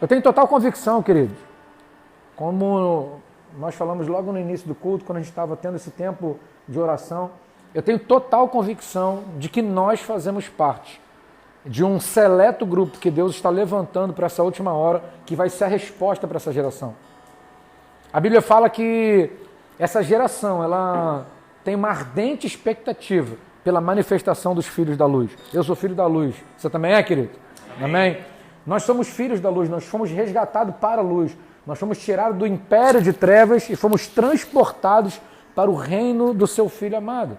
Eu tenho total convicção, queridos, como nós falamos logo no início do culto, quando a gente estava tendo esse tempo de oração, eu tenho total convicção de que nós fazemos parte de um seleto grupo que Deus está levantando para essa última hora, que vai ser a resposta para essa geração. A Bíblia fala que essa geração, ela tem uma ardente expectativa pela manifestação dos filhos da luz. Eu sou filho da luz. Você também é, querido? Amém? Nós somos filhos da luz, nós fomos resgatados para a luz. Nós fomos tirados do império de trevas e fomos transportados para o reino do seu Filho amado.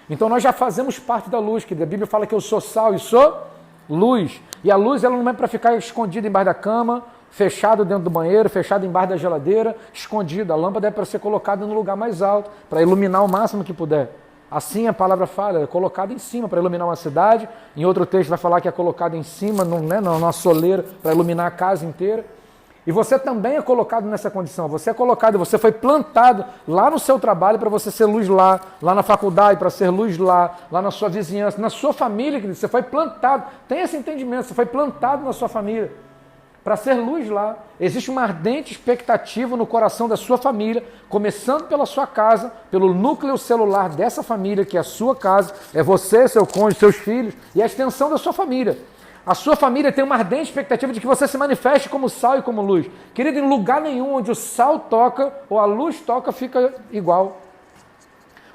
Então nós já fazemos parte da luz, querido. A Bíblia fala que eu sou sal e sou luz. E a luz ela não é para ficar escondida embaixo da cama, fechado dentro do banheiro, fechado embaixo da geladeira, escondida. A lâmpada é para ser colocada no lugar mais alto, para iluminar o máximo que puder. Assim a palavra fala, é colocada em cima para iluminar uma cidade. Em outro texto vai falar que é colocada em cima, numa soleira, para iluminar a casa inteira. E você também é colocado nessa condição. Você é colocado, você foi plantado lá no seu trabalho para você ser luz lá na faculdade, para ser luz lá na sua vizinhança, na sua família, querido. Você foi plantado. Tem esse entendimento, você foi plantado na sua família para ser luz lá. Existe uma ardente expectativa no coração da sua família, começando pela sua casa, pelo núcleo celular dessa família, que é a sua casa, é você, seu cônjuge, seus filhos, e a extensão da sua família. A sua família tem uma ardente expectativa de que você se manifeste como sal e como luz. Querido, em lugar nenhum onde o sal toca ou a luz toca fica igual.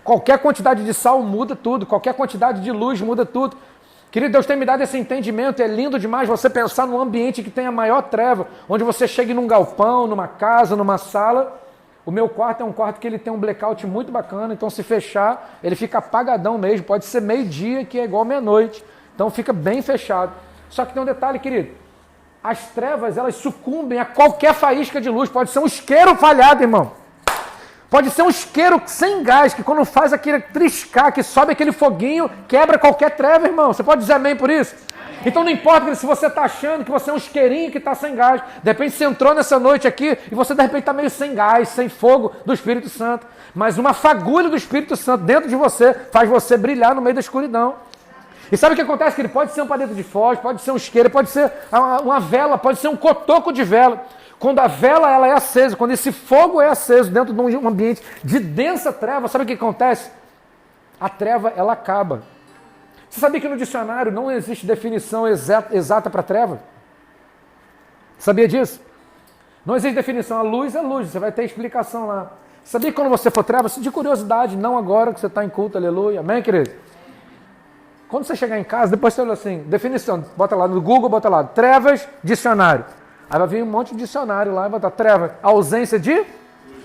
Qualquer quantidade de sal muda tudo, qualquer quantidade de luz muda tudo. Querido, Deus tem me dado esse entendimento, é lindo demais você pensar num ambiente que tem a maior treva, onde você chegue num galpão, numa casa, numa sala. O meu quarto é um quarto que ele tem um blackout muito bacana, então se fechar, ele fica apagadão mesmo, pode ser meio-dia, que é igual meia-noite. Então fica bem fechado. Só que tem um detalhe, querido. As trevas, elas sucumbem a qualquer faísca de luz. Pode ser um isqueiro falhado, irmão. Pode ser um isqueiro sem gás, que quando faz aquele triscar, que sobe aquele foguinho, quebra qualquer treva, irmão. Você pode dizer amém por isso? Então não importa, querido, se você está achando que você é um isqueirinho que está sem gás. De repente você entrou nessa noite aqui e você de repente está meio sem gás, sem fogo do Espírito Santo. Mas uma fagulha do Espírito Santo dentro de você faz você brilhar no meio da escuridão. E sabe o que acontece? Que ele pode ser um palito de fósforo, pode ser um isqueiro, pode ser uma vela, pode ser um cotoco de vela. Quando a vela ela é acesa, quando esse fogo é aceso dentro de um ambiente de densa treva, sabe o que acontece? A treva, ela acaba. Você sabia que no dicionário não existe definição exata para treva? Sabia disso? Não existe definição. A luz é luz, você vai ter explicação lá. Sabia que quando você for treva, de curiosidade, não agora que você está em culto, aleluia, amém, querido? Quando você chegar em casa, depois você olha assim, definição, bota lá no Google, bota lá, trevas, dicionário. Aí vai vir um monte de dicionário lá e botar treva, ausência de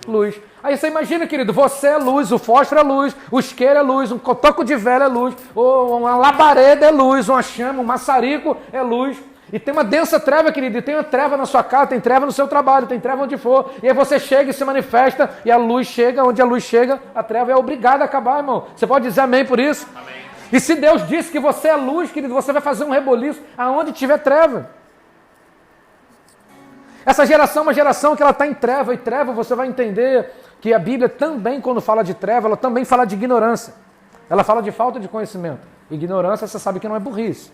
luz. Aí você imagina, querido, você é luz, o fósforo é luz, o isqueiro é luz, um cotoco de vela é luz, ou uma labareda é luz, uma chama, um maçarico é luz. E tem uma densa treva, querido, e tem uma treva na sua casa, tem treva no seu trabalho, tem treva onde for. E aí você chega e se manifesta, e a luz chega, onde a luz chega, a treva é obrigada a acabar, irmão. Você pode dizer amém por isso? Amém. E se Deus disse que você é luz, querido, você vai fazer um reboliço aonde tiver treva. Essa geração é uma geração que ela está em treva, e treva você vai entender que a Bíblia também, quando fala de treva, ela também fala de ignorância. Ela fala de falta de conhecimento. Ignorância, você sabe que não é burrice.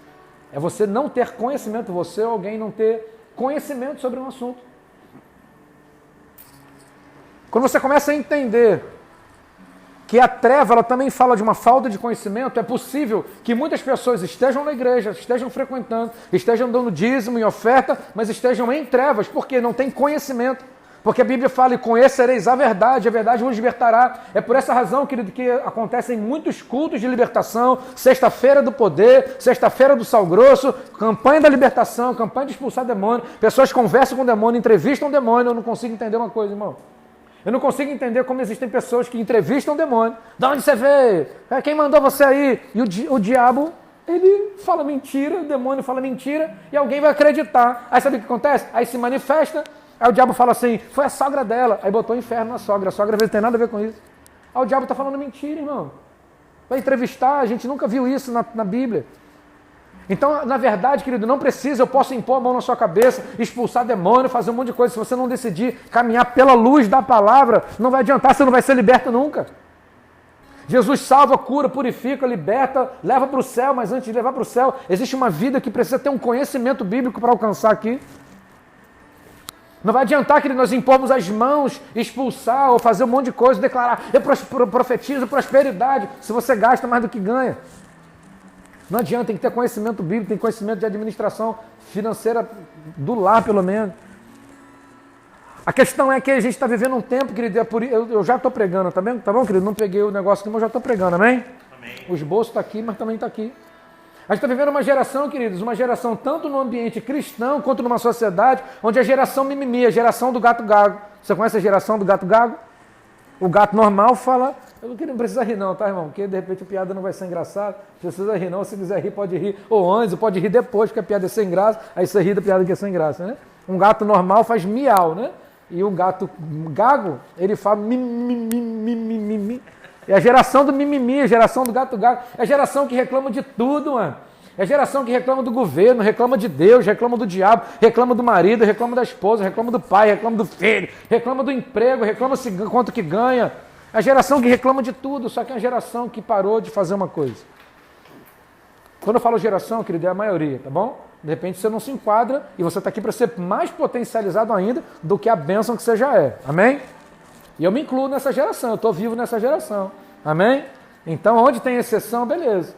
É você não ter conhecimento, você ou alguém não ter conhecimento sobre um assunto. Quando você começa a entender que a treva ela também fala de uma falta de conhecimento, é possível que muitas pessoas estejam na igreja, estejam frequentando, estejam dando dízimo e oferta, mas estejam em trevas, porque não tem conhecimento. Porque a Bíblia fala, e conhecereis a verdade vos libertará. É por essa razão, querido, que acontecem muitos cultos de libertação, sexta-feira do poder, sexta-feira do sal grosso, campanha da libertação, campanha de expulsar demônio, pessoas conversam com o demônio, entrevistam o demônio. Eu não consigo entender uma coisa, irmão. Eu não consigo entender como existem pessoas que entrevistam o demônio. De onde você veio? Quem mandou você aí? E o diabo, ele fala mentira, o demônio fala mentira, e alguém vai acreditar. Aí sabe o que acontece? Aí se manifesta, aí o diabo fala assim, foi a sogra dela. Aí botou o inferno na sogra. A sogra às vezes não tem nada a ver com isso. Aí o diabo está falando mentira, irmão. Vai entrevistar, a gente nunca viu isso na Bíblia. Então, na verdade, querido, não precisa, eu posso impor a mão na sua cabeça, expulsar demônio, fazer um monte de coisa. Se você não decidir caminhar pela luz da palavra, não vai adiantar, você não vai ser liberto nunca. Jesus salva, cura, purifica, liberta, leva para o céu, mas antes de levar para o céu, existe uma vida que precisa ter um conhecimento bíblico para alcançar aqui. Não vai adiantar que nós impormos as mãos, expulsar ou fazer um monte de coisa, declarar, eu profetizo prosperidade, se você gasta mais do que ganha. Não adianta, tem que ter conhecimento bíblico, tem conhecimento de administração financeira do lar, pelo menos. A questão é que a gente está vivendo um tempo, querido, eu já estou pregando, tá bom, querido? Não peguei o negócio aqui, mas já estou pregando, amém? Amém. O esboço está aqui, mas também está aqui. A gente está vivendo uma geração, queridos, uma geração tanto no ambiente cristão quanto numa sociedade onde a geração mimimi, a geração do gato gago. Você conhece a geração do gato gago? O gato normal fala, não precisa rir não, tá, irmão? Porque de repente a piada não vai ser engraçada, precisa rir não, se quiser rir pode rir, ou antes, ou pode rir depois, porque a piada é sem graça, aí você ri da piada que é sem graça, né? Um gato normal faz miau, né? E o gato gago, ele fala mimimi. É a geração do mimimi, a geração do gato gago. É a geração que reclama de tudo, mano. É a geração que reclama do governo, reclama de Deus, reclama do diabo, reclama do marido, reclama da esposa, reclama do pai, reclama do filho, reclama do emprego, reclama quanto que ganha. É a geração que reclama de tudo, só que é uma geração que parou de fazer uma coisa. Quando eu falo geração, querido, é a maioria, tá bom? De repente você não se enquadra e você está aqui para ser mais potencializado ainda do que a bênção que você já é. Amém? E eu me incluo nessa geração, eu estou vivo nessa geração. Amém? Então, onde tem exceção, beleza.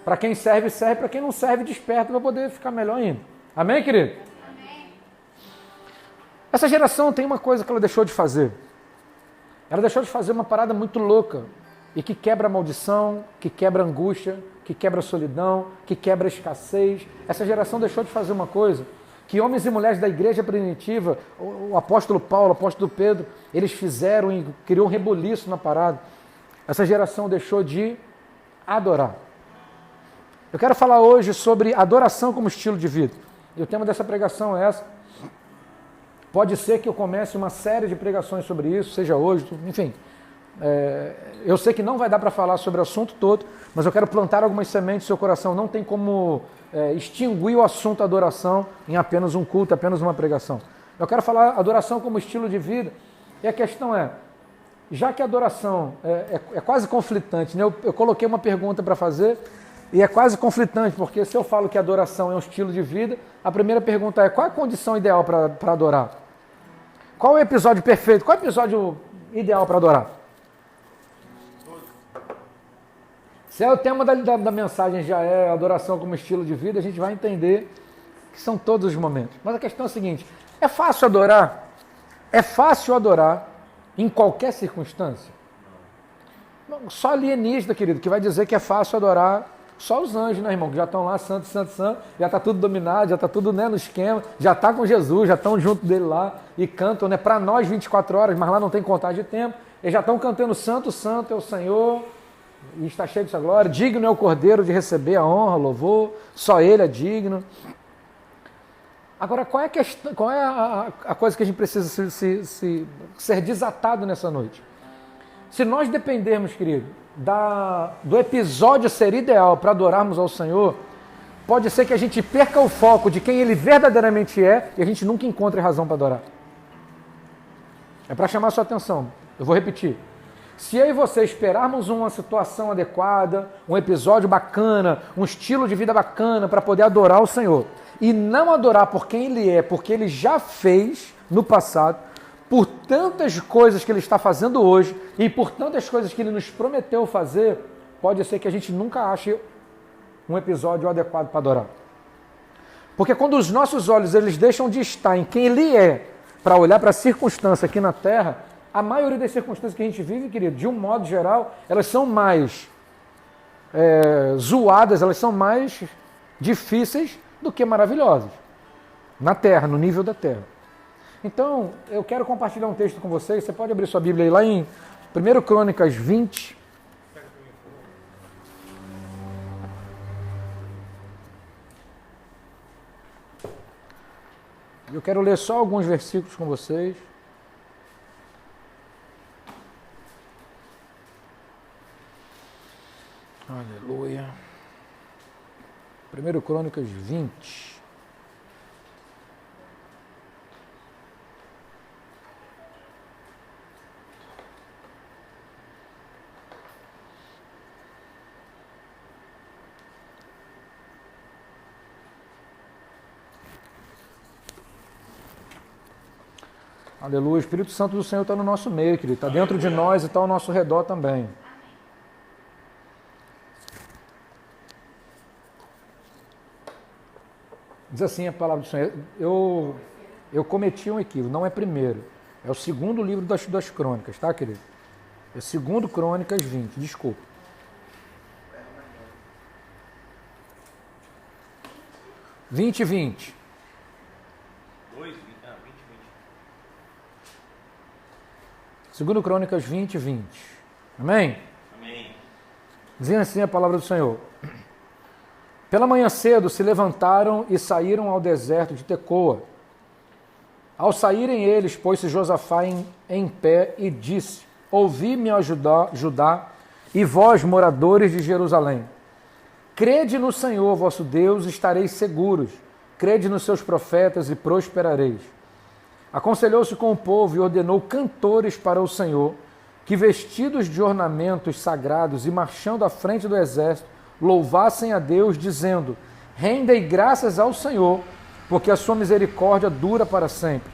Para quem serve, serve. Para quem não serve, desperta para poder ficar melhor ainda. Amém, querido? Amém. Essa geração tem uma coisa que ela deixou de fazer. Ela deixou de fazer uma parada muito louca e que quebra a maldição, que quebra a angústia, que quebra a solidão, que quebra a escassez. Essa geração deixou de fazer uma coisa que homens e mulheres da igreja primitiva, o apóstolo Paulo, o apóstolo Pedro, eles fizeram e criou um reboliço na parada. Essa geração deixou de adorar. Eu quero falar hoje sobre adoração como estilo de vida. E o tema dessa pregação é essa. Pode ser que eu comece uma série de pregações sobre isso, seja hoje, enfim. Eu sei que não vai dar para falar sobre o assunto todo, mas eu quero plantar algumas sementes no seu coração. Não tem como extinguir o assunto adoração em apenas um culto, apenas uma pregação. Eu quero falar adoração como estilo de vida. E a questão é, já que a adoração é quase conflitante, né? Eu coloquei uma pergunta para fazer e é quase conflitante, porque se eu falo que a adoração é um estilo de vida, a primeira pergunta é, qual é a condição ideal para adorar? Qual é o episódio perfeito? Qual é o episódio ideal para adorar? Se o tema da mensagem já é adoração como estilo de vida, a gente vai entender que são todos os momentos. Mas a questão é a seguinte, é fácil adorar? É fácil adorar em qualquer circunstância? Só alienígena, querido, que vai dizer que é fácil adorar só os anjos, né, irmão? Que já estão lá, santo, santo, santo, já está tudo dominado, já está tudo, né, no esquema, já está com Jesus, já estão junto dele lá e cantam, né, para nós 24 horas, mas lá não tem contagem de tempo, eles já estão cantando santo, santo é o Senhor, e está cheio de sua glória, digno é o Cordeiro de receber a honra, o louvor, só ele é digno. Agora, qual é a questão, qual é a coisa que a gente precisa ser desatado nessa noite? Se nós dependermos, querido, do episódio ser ideal para adorarmos ao Senhor, pode ser que a gente perca o foco de quem Ele verdadeiramente é e a gente nunca encontre razão para adorar. É para chamar a sua atenção. Eu vou repetir. Se eu e você esperarmos uma situação adequada, um episódio bacana, um estilo de vida bacana para poder adorar o Senhor, e não adorar por quem Ele é, porque Ele já fez no passado, por tantas coisas que Ele está fazendo hoje e por tantas coisas que Ele nos prometeu fazer, pode ser que a gente nunca ache um episódio adequado para adorar. Porque quando os nossos olhos eles deixam de estar em quem Ele é, para olhar para a circunstância aqui na Terra, a maioria das circunstâncias que a gente vive, querido, de um modo geral, elas são mais zoadas, elas são mais difíceis do que maravilhosas. Na Terra, no nível da Terra. Então, eu quero compartilhar um texto com vocês. Você pode abrir sua Bíblia aí lá em 1 Crônicas 20. Eu quero ler só alguns versículos com vocês. Aleluia. 1 Crônicas 20. Aleluia. O Espírito Santo do Senhor está no nosso meio, querido. Está dentro de nós e está ao nosso redor também. Diz assim a palavra do Senhor. Eu cometi um equívoco. Não é primeiro. É o segundo livro das crônicas, tá, querido? É segundo Crônicas 20. Desculpa. Vinte e 20. 2, 20. Segundo Crônicas 20 e 20. Amém? Amém. Dizendo assim a palavra do Senhor. Pela manhã cedo se levantaram e saíram ao deserto de Tecoa. Ao saírem eles, pôs-se Josafá em pé e disse: Ouvi-me, ó Judá, e vós, moradores de Jerusalém. Crede no Senhor, vosso Deus, e estareis seguros. Crede nos seus profetas e prosperareis. Aconselhou-se com o povo e ordenou cantores para o Senhor, que vestidos de ornamentos sagrados e marchando à frente do exército, louvassem a Deus, dizendo: Rendei graças ao Senhor, porque a sua misericórdia dura para sempre.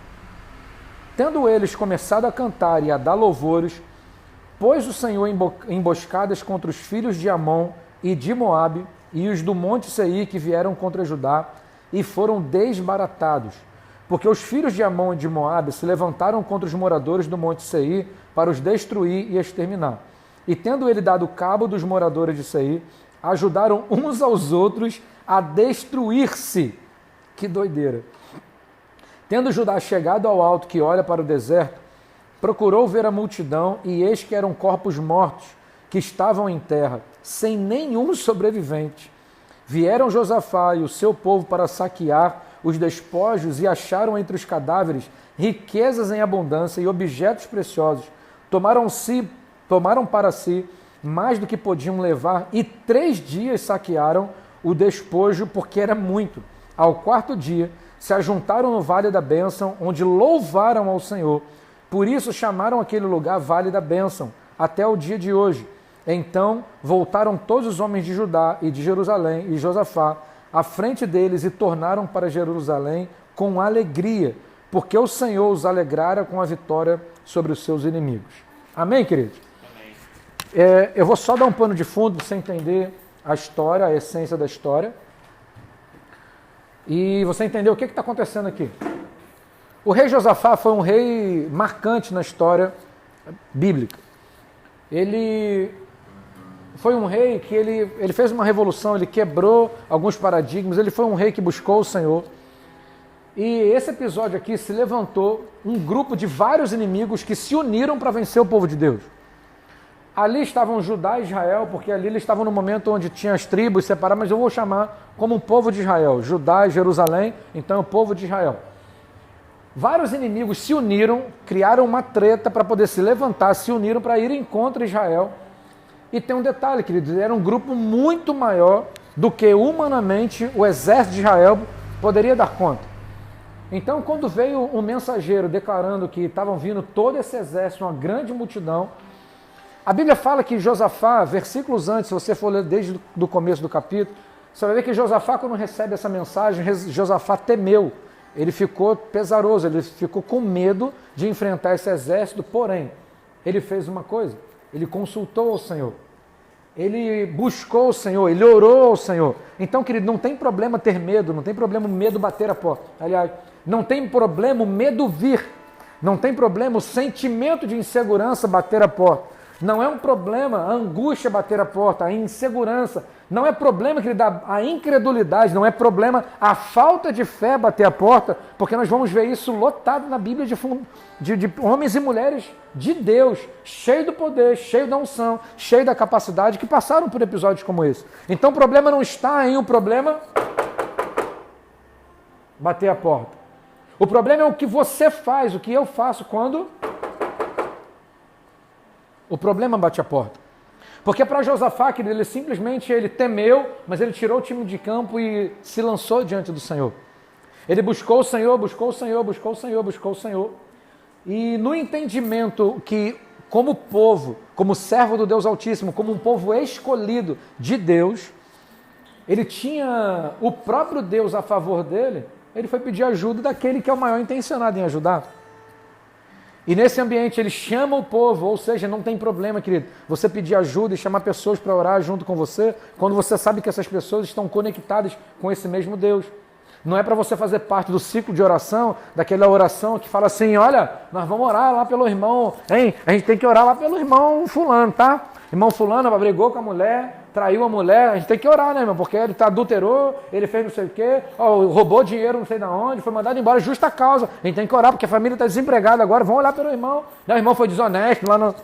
Tendo eles começado a cantar e a dar louvores, pôs o Senhor emboscadas contra os filhos de Amon e de Moabe e os do monte Seir que vieram contra Judá e foram desbaratados, porque os filhos de Amon e de Moabe se levantaram contra os moradores do monte Seir para os destruir e exterminar. E tendo ele dado cabo dos moradores de Seir, ajudaram uns aos outros a destruir-se. Que doideira! Tendo Judá chegado ao alto que olha para o deserto, procurou ver a multidão, e eis que eram corpos mortos, que estavam em terra, sem nenhum sobrevivente. Vieram Josafá e o seu povo para saquear os despojos e acharam entre os cadáveres riquezas em abundância e objetos preciosos. Tomaram para si mais do que podiam levar, e 3 dias saquearam o despojo, porque era muito. Ao 4º dia, se ajuntaram no Vale da Bênção, onde louvaram ao Senhor. Por isso chamaram aquele lugar Vale da Bênção, até o dia de hoje. Então voltaram todos os homens de Judá e de Jerusalém e Josafá à frente deles e tornaram para Jerusalém com alegria, porque o Senhor os alegrara com a vitória sobre os seus inimigos. Amém, queridos? Amém. Eu vou só dar um pano de fundo para você entender a história, a essência da história. E você entendeu o que está acontecendo aqui. O rei Josafá foi um rei marcante na história bíblica. Ele foi um rei que ele fez uma revolução, ele quebrou alguns paradigmas, ele foi um rei que buscou o Senhor. E esse episódio aqui se levantou um grupo de vários inimigos que se uniram para vencer o povo de Deus. Ali estavam Judá e Israel, porque ali eles estavam no momento onde tinha as tribos separadas, mas eu vou chamar como o povo de Israel. Judá e Jerusalém, então é o povo de Israel. Vários inimigos se uniram, criaram uma treta para poder se levantar, se uniram para irem contra Israel. E tem um detalhe, queridos, era um grupo muito maior do que humanamente o exército de Israel poderia dar conta. Então, quando veio um mensageiro declarando que estavam vindo todo esse exército, uma grande multidão, a Bíblia fala que Josafá, versículos antes, se você for ler desde o começo do capítulo, você vai ver que Josafá, quando recebe essa mensagem, Josafá temeu. Ele ficou pesaroso, ele ficou com medo de enfrentar esse exército, porém, ele fez uma coisa, ele consultou o Senhor, ele buscou o Senhor, ele orou ao Senhor. Então, querido, não tem problema ter medo, não tem problema o medo bater a porta. Aliás, não tem problema o medo vir, não tem problema o sentimento de insegurança bater a porta. Não é um problema a angústia bater a porta, a insegurança. Não é problema, querido, a incredulidade, não é problema a falta de fé bater a porta, porque nós vamos ver isso lotado na Bíblia de homens e mulheres de Deus, cheio do poder, cheio da unção, cheio da capacidade, que passaram por episódios como esse. Então o problema não está em o problema bater a porta. O problema é o que você faz, o que eu faço quando o problema bate a porta. Porque para Josafá, ele simplesmente temeu, mas ele tirou o time de campo e se lançou diante do Senhor. Ele buscou o Senhor, buscou o Senhor, buscou o Senhor, buscou o Senhor. E no entendimento que, como povo, como servo do Deus Altíssimo, como um povo escolhido de Deus, ele tinha o próprio Deus a favor dele, ele foi pedir ajuda daquele que é o maior intencionado em ajudar. E nesse ambiente ele chama o povo, ou seja, não tem problema, querido, você pedir ajuda e chamar pessoas para orar junto com você, quando você sabe que essas pessoas estão conectadas com esse mesmo Deus. Não é para você fazer parte do ciclo de oração, daquela oração que fala assim, olha, nós vamos orar lá pelo irmão, hein? A gente tem que orar lá pelo irmão fulano, tá? Irmão fulano brigou com a mulher, traiu a mulher, a gente tem que orar, né, irmão? Porque ele adulterou, ele fez não sei o quê, roubou dinheiro não sei de onde, foi mandado embora, justa causa. A gente tem que orar, porque a família está desempregada agora, vamos olhar pelo irmão. Não, o irmão foi desonesto lá no...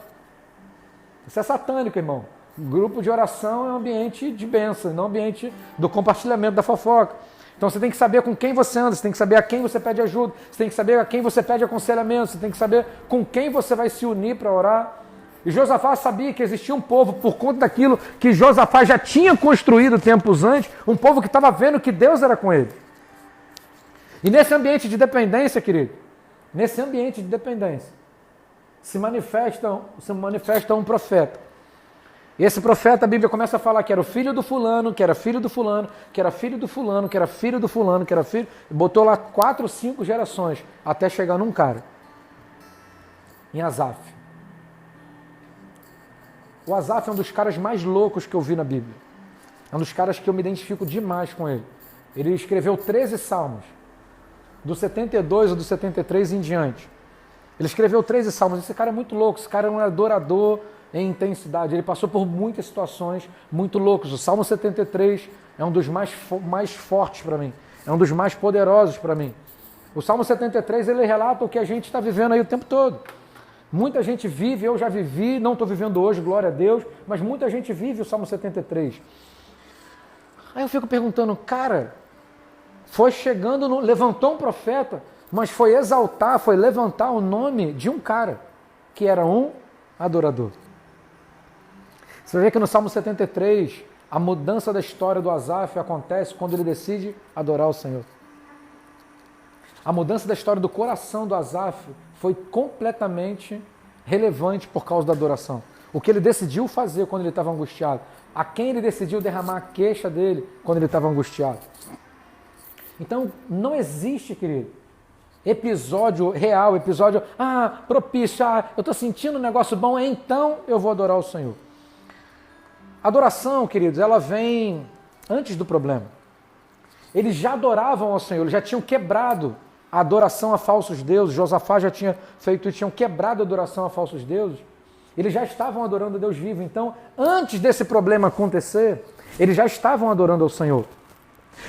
Isso é satânico, irmão. O grupo de oração é um ambiente de bênção, não um ambiente do compartilhamento da fofoca. Então você tem que saber com quem você anda, você tem que saber a quem você pede ajuda, você tem que saber a quem você pede aconselhamento, você tem que saber com quem você vai se unir para orar. E Josafá sabia que existia um povo, por conta daquilo que Josafá já tinha construído tempos antes, um povo que estava vendo que Deus era com ele. E nesse ambiente de dependência, querido, nesse ambiente de dependência, se manifesta um profeta. E esse profeta, a Bíblia começa a falar que era o filho do fulano, que era filho do fulano, que era filho do fulano, que era filho do fulano, que era filho... Botou lá 4 ou 5 gerações, até chegar num cara, em Asaf. O Asaf é um dos caras mais loucos que eu vi na Bíblia. É um dos caras que eu me identifico demais com ele. Ele escreveu 13 salmos, do 72 ou do 73 em diante. Ele escreveu 13 salmos. Esse cara é muito louco, esse cara é um adorador em intensidade. Ele passou por muitas situações muito loucas. O Salmo 73 é um dos mais fortes para mim. É um dos mais poderosos para mim. O Salmo 73, ele relata o que a gente está vivendo aí o tempo todo. Muita gente vive, eu já vivi, não estou vivendo hoje, glória a Deus, mas muita gente vive o Salmo 73. Aí eu fico perguntando, cara, foi chegando, levantou um profeta, mas foi exaltar, foi levantar o nome de um cara, que era um adorador. Você vê que no Salmo 73, a mudança da história do Asaf acontece quando ele decide adorar o Senhor. A mudança da história do coração do Asaf foi completamente relevante por causa da adoração. O que ele decidiu fazer quando ele estava angustiado. A quem ele decidiu derramar a queixa dele quando ele estava angustiado. Então, não existe, querido, episódio real, propício, eu estou sentindo um negócio bom, então eu vou adorar o Senhor. Adoração, queridos, ela vem antes do problema. Eles já adoravam ao Senhor, eles já tinham quebrado a adoração a falsos deuses. Josafá já tinha feito isso, tinham quebrado a adoração a falsos deuses. Eles já estavam adorando a Deus vivo. Então, antes desse problema acontecer, eles já estavam adorando ao Senhor.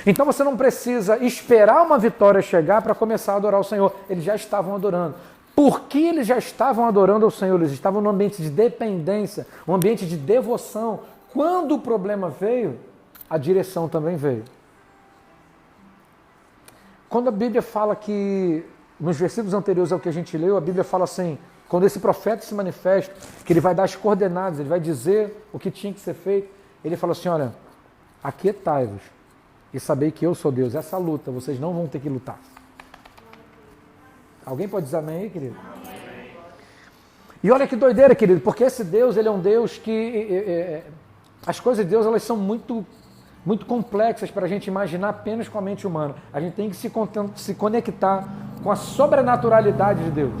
Então você não precisa esperar uma vitória chegar para começar a adorar o Senhor. Eles já estavam adorando. Por que eles já estavam adorando ao Senhor? Eles estavam num ambiente de dependência, um ambiente de devoção. Quando o problema veio, a direção também veio. Quando a Bíblia fala que, nos versículos anteriores ao que a gente leu, a Bíblia fala assim, quando esse profeta se manifesta, que ele vai dar as coordenadas, ele vai dizer o que tinha que ser feito, ele fala assim, olha, aquietai-vos e sabei que eu sou Deus. Essa luta, vocês não vão ter que lutar. Alguém pode dizer amém aí, querido? Amém. E olha que doideira, querido, porque esse Deus, ele é um Deus que... as coisas de Deus, elas são muito complexas para a gente imaginar apenas com a mente humana. A gente tem que se conectar com a sobrenaturalidade de Deus.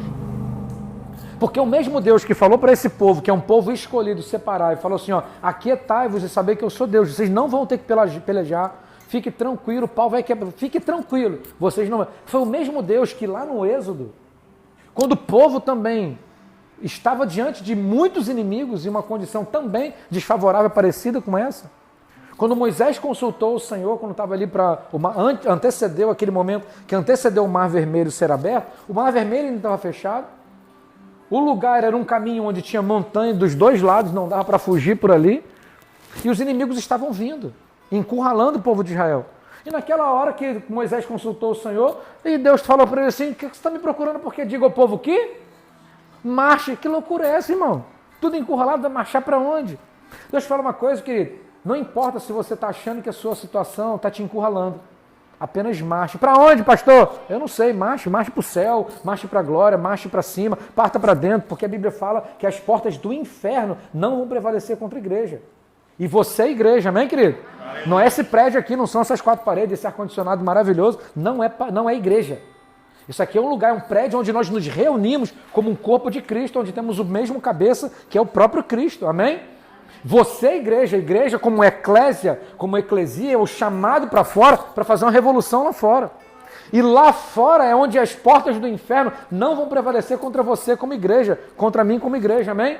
Porque o mesmo Deus que falou para esse povo, que é um povo escolhido, separar, e falou assim, ó, aquietai-vos e saber que eu sou Deus, vocês não vão ter que pelejar, fique tranquilo, o pau vai quebrar, fique tranquilo, vocês não... Foi o mesmo Deus que lá no Êxodo, quando o povo também estava diante de muitos inimigos, em uma condição também desfavorável, parecida com essa, quando Moisés consultou o Senhor, quando estava ali antecedeu aquele momento que antecedeu o Mar Vermelho ser aberto, o Mar Vermelho ainda estava fechado, o lugar era um caminho onde tinha montanha dos dois lados, não dava para fugir por ali, e os inimigos estavam vindo, encurralando o povo de Israel. E naquela hora que Moisés consultou o Senhor, e Deus falou para ele assim, o que você está me procurando? Porque diga ao povo que marche. Que loucura é essa, irmão? Tudo encurralado, vai marchar para onde? Deus fala uma coisa, querido, não importa se você está achando que a sua situação está te encurralando. Apenas marche. Para onde, pastor? Eu não sei. Marche para o céu, marche para a glória, marche para cima, parta para dentro, porque a Bíblia fala que as portas do inferno não vão prevalecer contra a igreja. E você é igreja, amém, querido? Amém. Não é esse prédio aqui, não são essas 4 paredes, esse ar-condicionado maravilhoso, não é igreja. Isso aqui é um lugar, é um prédio onde nós nos reunimos como um corpo de Cristo, onde temos o mesmo cabeça, que é o próprio Cristo. Amém? Você, igreja como eclésia, como eclesia, é o chamado para fora para fazer uma revolução lá fora. E lá fora é onde as portas do inferno não vão prevalecer contra você como igreja, contra mim como igreja. Amém?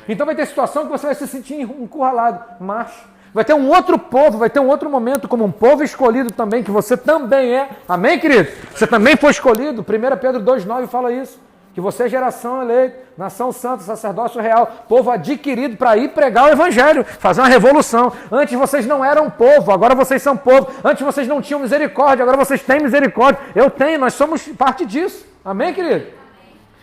Então vai ter situação que você vai se sentir encurralado. Mas vai ter um outro povo, vai ter um outro momento como um povo escolhido também, que você também é. Amém, querido? Você também foi escolhido. 1 Pedro 2,9 fala isso. Que você é geração eleita, nação santa, sacerdócio real, povo adquirido para ir pregar o evangelho, fazer uma revolução. Antes vocês não eram povo, agora vocês são povo. Antes vocês não tinham misericórdia, agora vocês têm misericórdia. Eu tenho, nós somos parte disso. Amém, querido?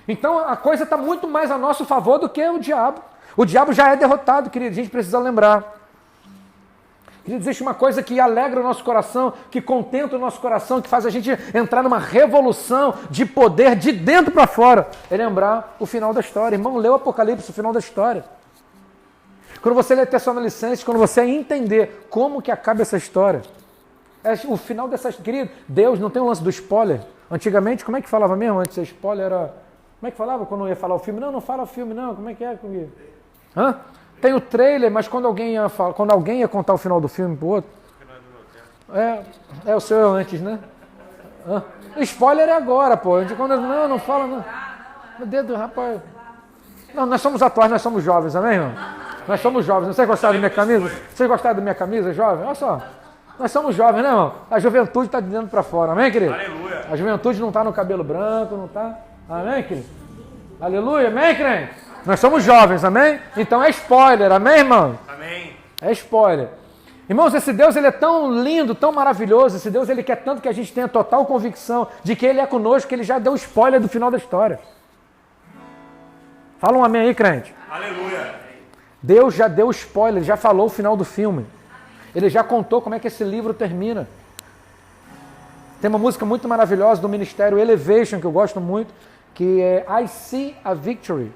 Então a coisa está muito mais a nosso favor do que o diabo. O diabo já é derrotado, querido, a gente precisa lembrar. Querido, existe uma coisa que alegra o nosso coração, que contenta o nosso coração, que faz a gente entrar numa revolução de poder de dentro para fora. É lembrar o final da história. Irmão, lê o Apocalipse, o final da história. Quando você lê Tessalonicenses, quando você entender como que acaba essa história, o final dessa... Querido, Deus não tem um lance do spoiler. Antigamente, como é que falava mesmo? Antes, spoiler era... Como é que falava quando ia falar o filme? Não fala o filme, não. Como é que é? Hã? Tem o trailer, mas quando alguém ia contar o final do filme pro outro... O seu antes, né? Hã? O spoiler é agora, pô. Não fala, não. Meu dedo, rapaz... Não, nós somos atuais, nós somos jovens, amém, irmão? Nós somos jovens. Vocês gostaram da minha camisa? Vocês gostaram da minha camisa, jovem? Olha só. Nós somos jovens, né, irmão? A juventude está de dentro para fora, amém, querido? Aleluia. A juventude não está no cabelo branco, não está... Amém, querido? Aleluia, amém, crente? Nós somos jovens, amém? Então é spoiler, amém, irmão? Amém. É spoiler. Irmãos, esse Deus, ele é tão lindo, tão maravilhoso. Esse Deus, ele quer tanto que a gente tenha total convicção de que ele é conosco, que ele já deu spoiler do final da história. Fala um amém aí, crente. Aleluia. Deus já deu spoiler, ele já falou o final do filme. Ele já contou como é que esse livro termina. Tem uma música muito maravilhosa do Ministério Elevation, que eu gosto muito, que é I See a Victory.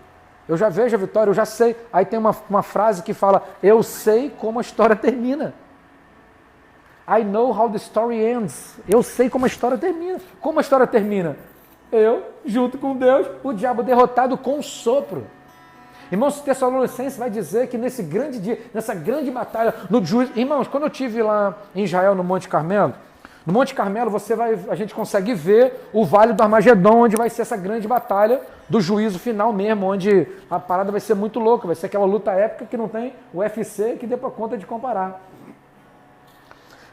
Eu já vejo a vitória, eu já sei. Aí tem uma frase que fala, eu sei como a história termina. I know how the story ends. Eu sei como a história termina. Como a história termina? Eu, junto com Deus, o diabo derrotado com um sopro. Irmãos, Tessalonicenses vai dizer que nesse grande dia, nessa grande batalha, no juízo... Irmãos, quando eu estive lá em Israel, no Monte Carmelo, a gente consegue ver o Vale do Armagedon, onde vai ser essa grande batalha do juízo final mesmo, onde a parada vai ser muito louca, vai ser aquela luta épica que não tem o UFC que dê pra conta de comparar.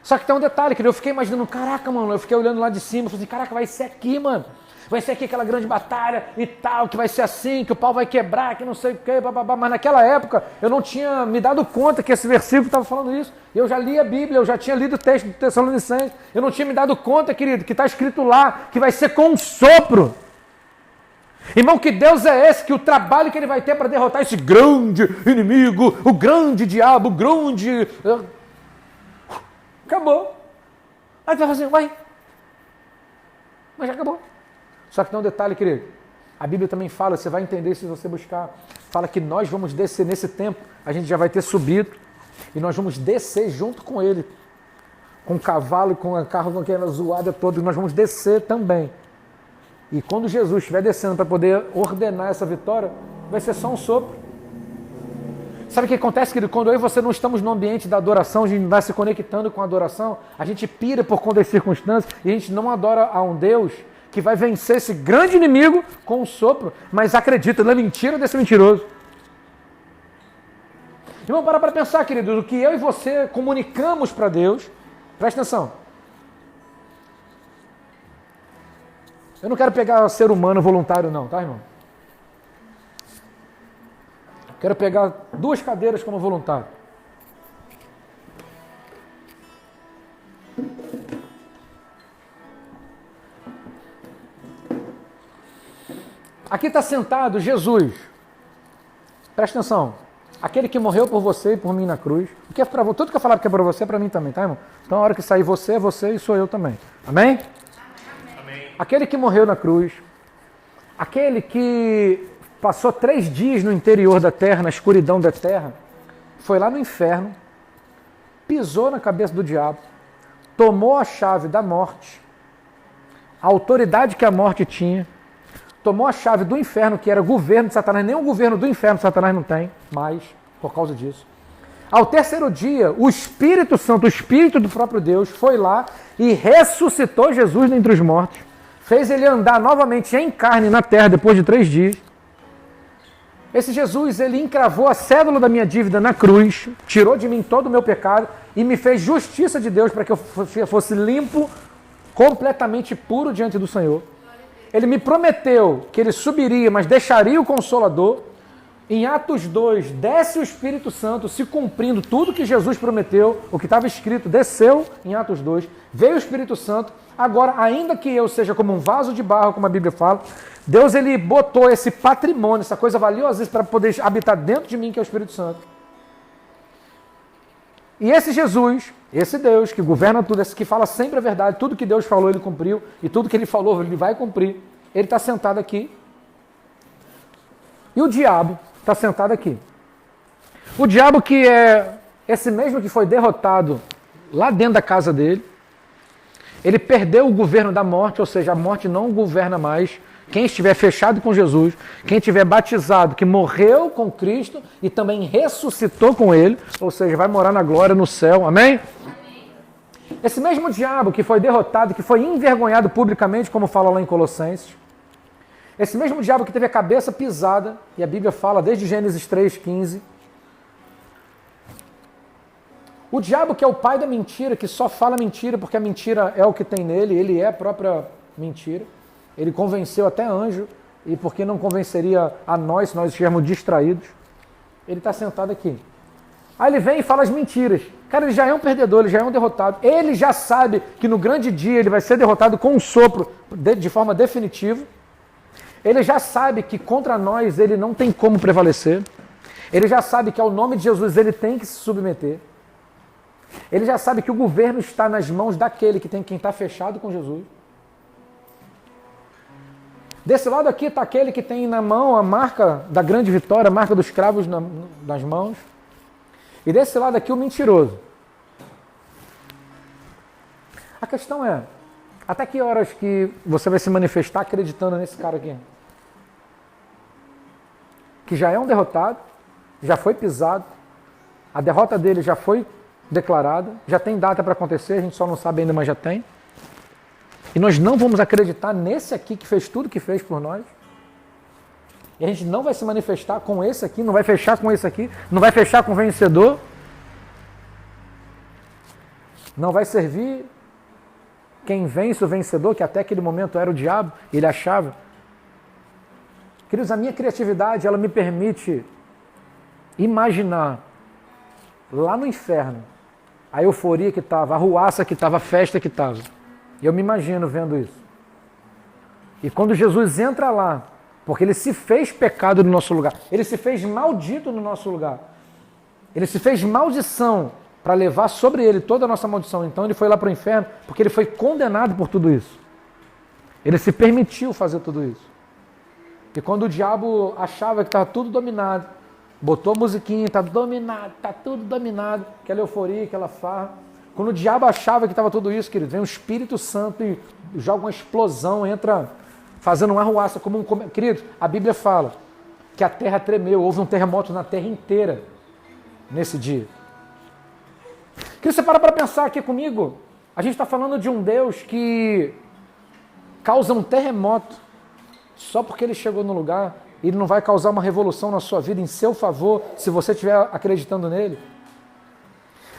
Só que tem um detalhe, que eu fiquei imaginando, caraca, mano, eu fiquei olhando lá de cima, eu falei assim, caraca, vai ser aqui, mano. Vai ser aqui aquela grande batalha e tal, que vai ser assim, que o pau vai quebrar, que não sei o que, bababá. Mas naquela época eu não tinha me dado conta que esse versículo estava falando isso. Eu já li a Bíblia, eu já tinha lido o texto do Tessalonicenses. Eu não tinha me dado conta, querido, que está escrito lá, que vai ser com um sopro. Irmão, que Deus é esse, que o trabalho que ele vai ter para derrotar esse grande inimigo, o grande diabo, o grande... Acabou. Aí você vai assim, vai. Mas já acabou. Só que tem um detalhe, querido. A Bíblia também fala, você vai entender se você buscar. Fala que nós vamos descer nesse tempo, a gente já vai ter subido e nós vamos descer junto com ele. Com o cavalo, com o carro, com aquela zoada toda, nós vamos descer também. E quando Jesus estiver descendo para poder ordenar essa vitória, vai ser só um sopro. Sabe o que acontece, querido? Quando eu e você não estamos no ambiente da adoração, a gente não vai se conectando com a adoração, a gente pira por conta das circunstâncias e a gente não adora a um Deus que vai vencer esse grande inimigo com um sopro, mas acredita na mentira desse mentiroso. Irmão, para pensar, querido, o que eu e você comunicamos para Deus, presta atenção. Eu não quero pegar ser humano voluntário não, tá, irmão? Quero pegar 2 cadeiras como voluntário. Aqui está sentado Jesus. Presta atenção. Aquele que morreu por você e por mim na cruz. O que é para tudo que eu falar que é para você, é para mim também, tá, irmão? Então, a hora que sair você, é você e sou eu também. Amém? Amém. Aquele que morreu na cruz. Aquele que passou 3 dias no interior da terra, na escuridão da terra. Foi lá no inferno. Pisou na cabeça do diabo. Tomou a chave da morte. a autoridade que a morte tinha, tomou a chave do inferno, que era governo de Satanás. Nem o governo do inferno Satanás não tem mais, por causa disso. Ao terceiro dia, o Espírito Santo, o Espírito do próprio Deus, foi lá e ressuscitou Jesus dentre os mortos. Fez ele andar novamente em carne na terra depois de 3 dias. Esse Jesus, ele encravou a cédula da minha dívida na cruz, tirou de mim todo o meu pecado e me fez justiça de Deus para que eu fosse limpo, completamente puro diante do Senhor. Ele me prometeu que ele subiria, mas deixaria o Consolador. Em Atos 2, desce o Espírito Santo, se cumprindo tudo que Jesus prometeu, o que estava escrito, desceu em Atos 2, veio o Espírito Santo. Agora, ainda que eu seja como um vaso de barro, como a Bíblia fala, Deus ele botou esse patrimônio, essa coisa valiosa para poder habitar dentro de mim, que é o Espírito Santo. E esse Jesus, esse Deus que governa tudo, esse que fala sempre a verdade, tudo que Deus falou ele cumpriu, e tudo que ele falou ele vai cumprir, ele está sentado aqui. E o diabo está sentado aqui. O diabo que é esse mesmo que foi derrotado lá dentro da casa dele, ele perdeu o governo da morte, ou seja, a morte não governa mais. Quem estiver fechado com Jesus, quem estiver batizado, que morreu com Cristo e também ressuscitou com ele, ou seja, vai morar na glória no céu, amém? Esse mesmo diabo que foi derrotado, que foi envergonhado publicamente, como fala lá em Colossenses, esse mesmo diabo que teve a cabeça pisada, e a Bíblia fala desde Gênesis 3,15, o diabo que é o pai da mentira, que só fala mentira porque a mentira é o que tem nele, ele é a própria mentira. Ele convenceu até anjo, e por que não convenceria a nós se nós estivermos distraídos? Ele está sentado aqui. Aí ele vem e fala as mentiras. Cara, ele já é um perdedor, ele já é um derrotado. Ele já sabe que no grande dia ele vai ser derrotado com um sopro de forma definitiva. Ele já sabe que contra nós ele não tem como prevalecer. Ele já sabe que ao nome de Jesus ele tem que se submeter. Ele já sabe que o governo está nas mãos daquele que tem quem está fechado com Jesus. Desse lado aqui está aquele que tem na mão a marca da grande vitória, a marca dos cravos nas mãos. E desse lado aqui o mentiroso. A questão é, até que horas que você vai se manifestar acreditando nesse cara aqui? Que já é um derrotado, já foi pisado, a derrota dele já foi declarada, já tem data para acontecer, a gente só não sabe ainda, mas já tem. E nós não vamos acreditar nesse aqui que fez tudo que fez por nós. E a gente não vai se manifestar com esse aqui, não vai fechar com esse aqui, não vai fechar com o vencedor. Não vai servir quem vence o vencedor, que até aquele momento era o diabo, e ele achava. Queridos, a minha criatividade, ela me permite imaginar lá no inferno a euforia que estava, a ruaça que estava, a festa que estava. E eu me imagino vendo isso. E quando Jesus entra lá, porque ele se fez pecado no nosso lugar, ele se fez maldito no nosso lugar, ele se fez maldição para levar sobre ele toda a nossa maldição. Então ele foi lá para o inferno porque ele foi condenado por tudo isso. Ele se permitiu fazer tudo isso. E quando o diabo achava que estava tudo dominado, botou a musiquinha, está dominado, está tudo dominado, aquela euforia, aquela farra. Quando o diabo achava que estava tudo isso, querido, vem o Espírito Santo e joga uma explosão, entra fazendo uma arruaça. Querido, a Bíblia fala que a terra tremeu, houve um terremoto na terra inteira nesse dia. Querido, você para pensar aqui comigo, a gente está falando de um Deus que causa um terremoto só porque ele chegou no lugar. Ele não vai causar uma revolução na sua vida em seu favor se você estiver acreditando nele.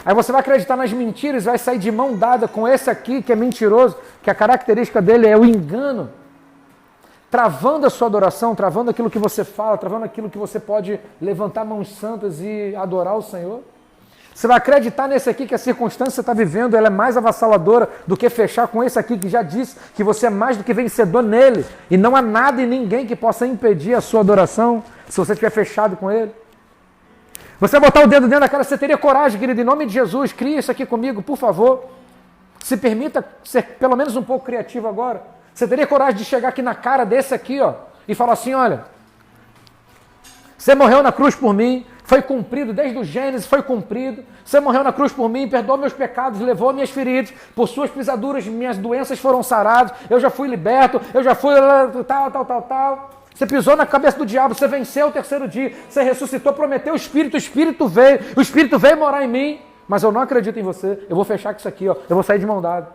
Aí você vai acreditar nas mentiras, vai sair de mão dada com esse aqui que é mentiroso, que a característica dele é o engano, travando a sua adoração, travando aquilo que você fala, travando aquilo que você pode levantar mãos santas e adorar o Senhor. Você vai acreditar nesse aqui que a circunstância que você está vivendo ela é mais avassaladora do que fechar com esse aqui que já disse que você é mais do que vencedor nele e não há nada e ninguém que possa impedir a sua adoração se você estiver fechado com ele. Você vai botar o dedo dentro da cara, você teria coragem, querido, em nome de Jesus, cria isso aqui comigo, por favor. Se permita ser pelo menos um pouco criativo agora. Você teria coragem de chegar aqui na cara desse aqui, ó, e falar assim, olha, você morreu na cruz por mim, Foi cumprido, desde o Gênesis foi cumprido. Você morreu na cruz por mim, perdoou meus pecados, levou minhas feridas. Por suas pisaduras, minhas doenças foram saradas. Eu já fui liberto, eu já fui tal. Você pisou na cabeça do diabo, você venceu o terceiro dia. Você ressuscitou, prometeu o Espírito veio. O Espírito veio morar em mim. Mas eu não acredito em você. Eu vou fechar com isso aqui, ó. Eu vou sair de mão dada.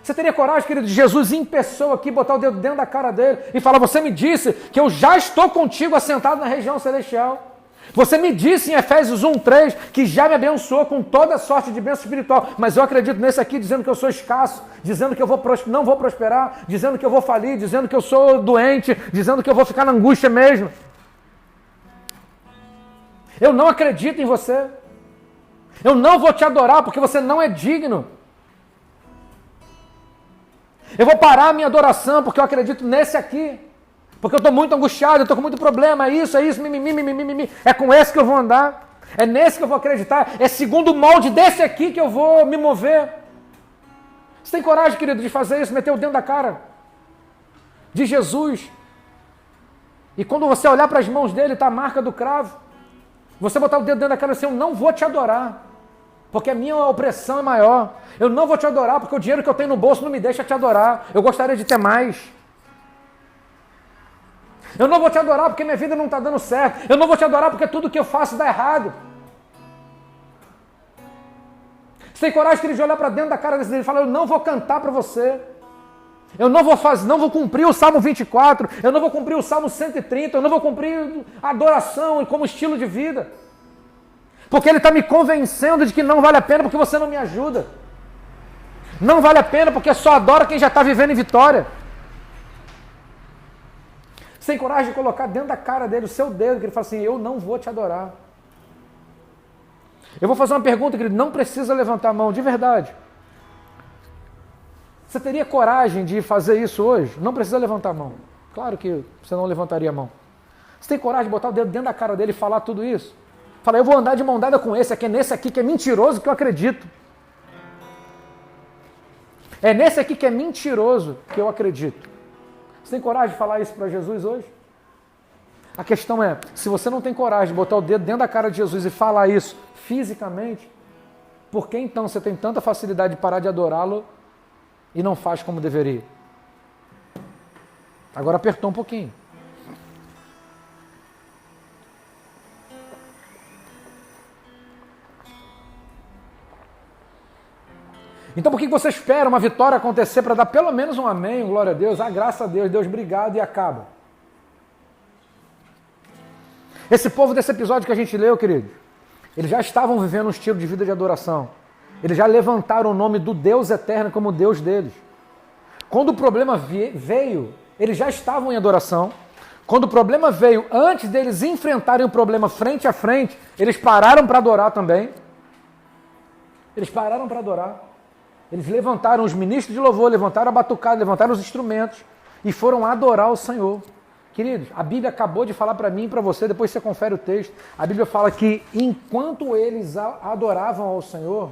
Você teria coragem, querido, de Jesus em pessoa aqui, botar o dedo dentro da cara dele e falar: você me disse que eu já estou contigo assentado na região celestial. Você me disse em Efésios 1:3 que já me abençoou com toda sorte de bênção espiritual, mas eu acredito nesse aqui dizendo que eu sou escasso, dizendo que eu não vou prosperar, dizendo que eu vou falir, dizendo que eu sou doente, dizendo que eu vou ficar na angústia mesmo. Eu não acredito em você. Eu não vou te adorar porque você não é digno. Eu vou parar a minha adoração porque eu acredito nesse aqui. Porque eu estou muito angustiado, eu estou com muito problema, é isso, mimimi. É com esse que eu vou andar. É nesse que eu vou acreditar. É segundo o molde desse aqui que eu vou me mover. Você tem coragem, querido, de fazer isso? Meter o dedo da cara de Jesus. E quando você olhar para as mãos dele, está a marca do cravo. Você botar o dedo dentro da cara e dizer: eu não vou te adorar. Porque a minha opressão é maior. Eu não vou te adorar porque o dinheiro que eu tenho no bolso não me deixa te adorar. Eu gostaria de ter mais. Eu não vou te adorar porque minha vida não está dando certo. Eu não vou te adorar porque tudo que eu faço dá errado. Você tem coragem, querido, de olhar para dentro da cara dele e falar: eu não vou cantar para você. Eu não vou cumprir o Salmo 24. Eu não vou cumprir o Salmo 130. Eu não vou cumprir a adoração como estilo de vida. Porque ele está me convencendo de que não vale a pena porque você não me ajuda. Não vale a pena porque só adora quem já está vivendo em vitória. Você tem coragem de colocar dentro da cara dele o seu dedo, que ele fala assim: eu não vou te adorar. Eu vou fazer uma pergunta, querido, não precisa levantar a mão, de verdade. Você teria coragem de fazer isso hoje? Não precisa levantar a mão. Claro que você não levantaria a mão. Você tem coragem de botar o dedo dentro da cara dele e falar tudo isso? Fala: eu vou andar de mão dada com esse aqui, é nesse aqui que é mentiroso que eu acredito. É nesse aqui que é mentiroso que eu acredito. Você tem coragem de falar isso para Jesus hoje? A questão é, se você não tem coragem de botar o dedo dentro da cara de Jesus e falar isso fisicamente, por que então você tem tanta facilidade de parar de adorá-lo e não faz como deveria? Agora apertou um pouquinho. Então por que você espera uma vitória acontecer para dar pelo menos um amém, um glória a Deus, graças a Deus, Deus obrigado e acaba? Esse povo desse episódio que a gente leu, querido, eles já estavam vivendo um estilo de vida de adoração. Eles já levantaram o nome do Deus eterno como Deus deles. Quando o problema veio, eles já estavam em adoração. Quando o problema veio, antes deles enfrentarem o problema frente a frente, eles pararam para adorar também. Eles pararam para adorar. Eles levantaram os ministros de louvor, levantaram a batucada, levantaram os instrumentos e foram adorar o Senhor. Queridos, a Bíblia acabou de falar para mim e para você, depois você confere o texto. A Bíblia fala que enquanto eles adoravam ao Senhor,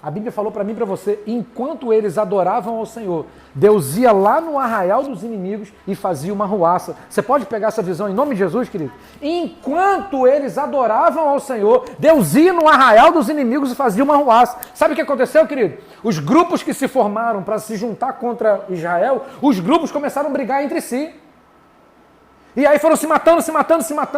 a Bíblia falou para mim e para você, enquanto eles adoravam ao Senhor, Deus ia lá no arraial dos inimigos e fazia uma ruaça. Você pode pegar essa visão em nome de Jesus, querido? Enquanto eles adoravam ao Senhor, Deus ia no arraial dos inimigos e fazia uma ruaça. Sabe o que aconteceu, querido? Os grupos que se formaram para se juntar contra Israel, os grupos começaram a brigar entre si. E aí foram se matando,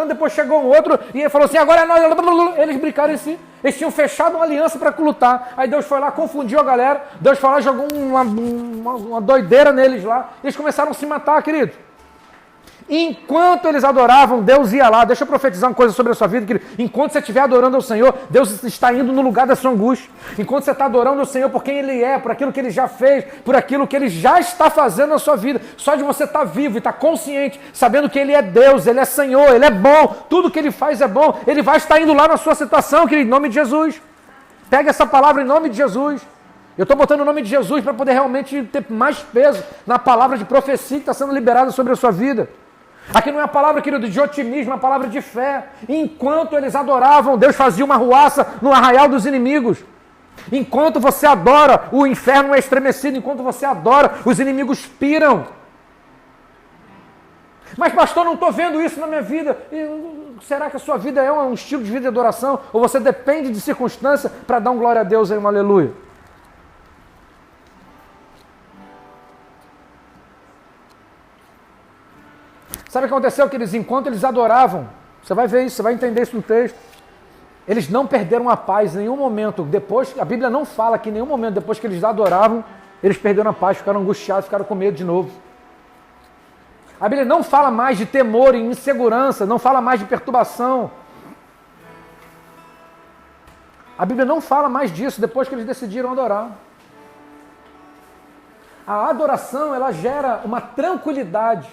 depois chegou um outro e ele falou assim: agora é nós. Eles brincaram em si. Eles tinham fechado uma aliança para lutar. Aí Deus foi lá, confundiu a galera. Deus foi lá, jogou uma doideira neles lá. Eles começaram a se matar, querido. Enquanto eles adoravam, Deus ia lá. Deixa eu profetizar uma coisa sobre a sua vida, querido. Enquanto você estiver adorando ao Senhor, Deus está indo no lugar da sua angústia. Enquanto você está adorando ao Senhor por quem Ele é, por aquilo que Ele já fez, por aquilo que Ele já está fazendo na sua vida. Só de você estar vivo e estar consciente, sabendo que Ele é Deus, Ele é Senhor, Ele é bom. Tudo que Ele faz é bom. Ele vai estar indo lá na sua situação, querido, em nome de Jesus. Pega essa palavra em nome de Jesus. Eu estou botando o nome de Jesus para poder realmente ter mais peso na palavra de profecia que está sendo liberada sobre a sua vida. Aqui não é a palavra, querido, de otimismo, é a palavra de fé. Enquanto eles adoravam, Deus fazia uma ruaça no arraial dos inimigos. Enquanto você adora, o inferno é estremecido. Enquanto você adora, os inimigos piram. Mas pastor, não estou vendo isso na minha vida. Será que a sua vida é um estilo de vida de adoração? Ou você depende de circunstância para dar um glória a Deus e um aleluia? Sabe o que aconteceu, queridos? Enquanto eles adoravam, você vai ver isso, você vai entender isso no texto. Eles não perderam a paz em nenhum momento. Depois, a Bíblia não fala que em nenhum momento, depois que eles adoravam, eles perderam a paz, ficaram angustiados, ficaram com medo de novo. A Bíblia não fala mais de temor e insegurança, não fala mais de perturbação. A Bíblia não fala mais disso depois que eles decidiram adorar. A adoração, ela gera uma tranquilidade